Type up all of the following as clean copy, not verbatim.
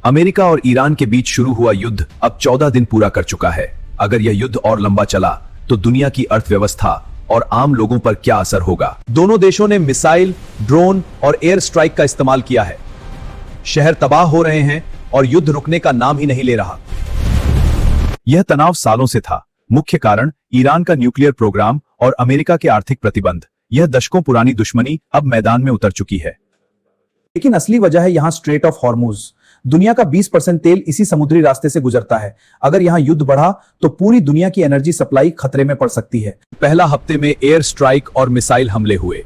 America और Iran के बीच शुरू हुआ युद्ध अब 14 दिन पूरा कर चुका है। अगर यह युद्ध और लंबा चला तो दुनिया की अर्थव्यवस्था और आम लोगों पर क्या असर होगा। दोनों देशों ने मिसाइल, ड्रोन और एयर स्ट्राइक का इस्तेमाल किया है। शहर तबाह हो रहे हैं और युद्ध रुकने का नाम ही नहीं ले रहा। यह तनाव सालों से था। मुख्य कारण ईरान का न्यूक्लियर प्रोग्राम और अमेरिका के आर्थिक प्रतिबंध। यह दशकों पुरानी दुश्मनी अब मैदान में उतर चुकी है। लेकिन असली वजह है यहाँ स्ट्रेट ऑफ हॉर्मुज। दुनिया का 20% तेल इसी समुद्री रास्ते से गुजरता है। अगर यहाँ युद्ध बढ़ा तो पूरी दुनिया की एनर्जी सप्लाई खतरे में पड़ सकती है। पहला हफ्ते में एयर स्ट्राइक और मिसाइल हमले हुए।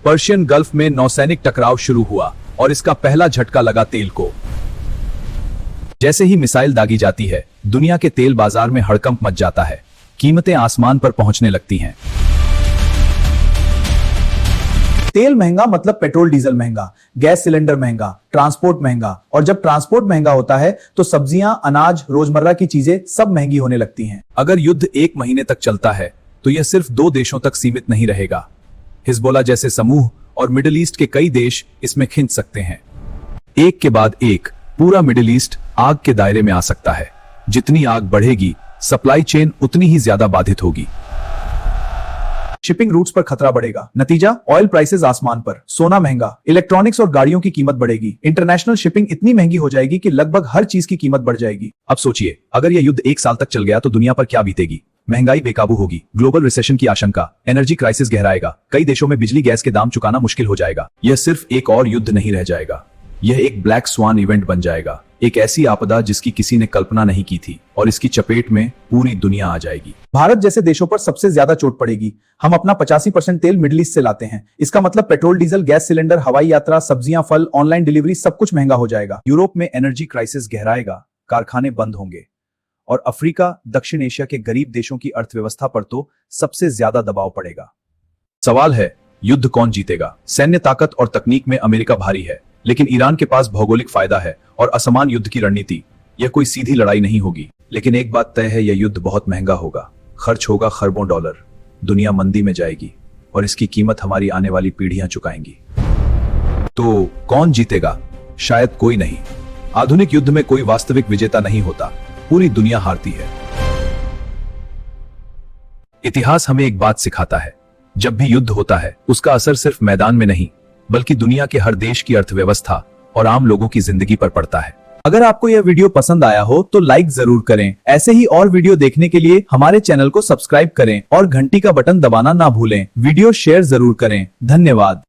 पर्शियन गल्फ में नौसैनिक टकराव शुरू हुआ और इसका पहला झटका लगा तेल को। जैसे ही मिसाइल दागी जाती है, दुनिया के तेल बाजार में हड़कंप मच जाता है। कीमतें आसमान पर पहुंचने लगती हैं। तेल महंगा मतलब पेट्रोल डीजल महंगा, गैस सिलेंडर महंगा, ट्रांसपोर्ट महंगा, और जब ट्रांसपोर्ट महंगा होता है तो सब्जियां, अनाज, रोजमर्रा की चीजें सब महंगी होने लगती हैं। अगर युद्ध 1 महीने तक चलता है तो यह सिर्फ 2 देशों तक सीमित नहीं रहेगा। हिजबुल्लाह जैसे समूह और मिडिल ईस्ट के कई देश इसमें खिंच सकते हैं। एक के बाद एक पूरा मिडिल ईस्ट आग के दायरे में आ सकता है। जितनी आग बढ़ेगी, सप्लाई चेन उतनी ही ज्यादा बाधित होगी। शिपिंग रूट्स पर खतरा बढ़ेगा। नतीजा, ऑयल प्राइसेस आसमान पर, सोना महंगा, इलेक्ट्रॉनिक्स और गाड़ियों की कीमत बढ़ेगी। इंटरनेशनल शिपिंग इतनी महंगी हो जाएगी कि लगभग हर चीज की कीमत बढ़ जाएगी। अब सोचिए, अगर यह युद्ध 1 साल तक चल गया तो दुनिया पर क्या बीतेगी। महंगाई बेकाबू होगी, ग्लोबल रिसेशन की आशंका, एनर्जी क्राइसिस गहराएगा, कई देशों में बिजली गैस के दाम चुकाना मुश्किल हो जाएगा। यह सिर्फ एक और युद्ध नहीं रह जाएगा, यह एक ब्लैक स्वान इवेंट बन जाएगा। एक ऐसी आपदा जिसकी किसी ने कल्पना नहीं की थी, और इसकी चपेट में पूरी दुनिया आ जाएगी। भारत जैसे देशों पर सबसे ज्यादा चोट पड़ेगी। हम अपना 85% तेल मिडिल ईस्ट से लाते हैं। इसका मतलब पेट्रोल, डीजल, गैस सिलेंडर, हवाई यात्रा, सब्जियां, फल, ऑनलाइन डिलीवरी, सब कुछ महंगा हो जाएगा। यूरोप में एनर्जी क्राइसिस गहराएगा, कारखाने बंद होंगे, और अफ्रीका, दक्षिण एशिया के गरीब देशों की अर्थव्यवस्था पर तो सबसे ज्यादा दबाव पड़ेगा। सवाल है, युद्ध कौन जीतेगा। सैन्य ताकत और तकनीक में अमेरिका भारी है, लेकिन ईरान के पास भौगोलिक फायदा है और असमान युद्ध की रणनीति। यह कोई सीधी लड़ाई नहीं होगी, लेकिन एक बात तय है, यह युद्ध बहुत महंगा होगा। खर्च होगा खरबों डॉलर, दुनिया मंदी में जाएगी और इसकी कीमत हमारी आने वाली पीढ़ियां चुकाएंगी। तो कौन जीतेगा? शायद कोई नहीं। आधुनिक युद्ध में कोई वास्तविक विजेता नहीं होता, पूरी दुनिया हारती है। इतिहास हमें एक बात सिखाता है, जब भी युद्ध होता है उसका असर सिर्फ मैदान में नहीं बल्कि दुनिया के हर देश की अर्थव्यवस्था और आम लोगों की जिंदगी पर पड़ता है। अगर आपको यह वीडियो पसंद आया हो तो लाइक जरूर करें। ऐसे ही और वीडियो देखने के लिए हमारे चैनल को सब्सक्राइब करें और घंटी का बटन दबाना ना भूलें। वीडियो शेयर जरूर करें। धन्यवाद।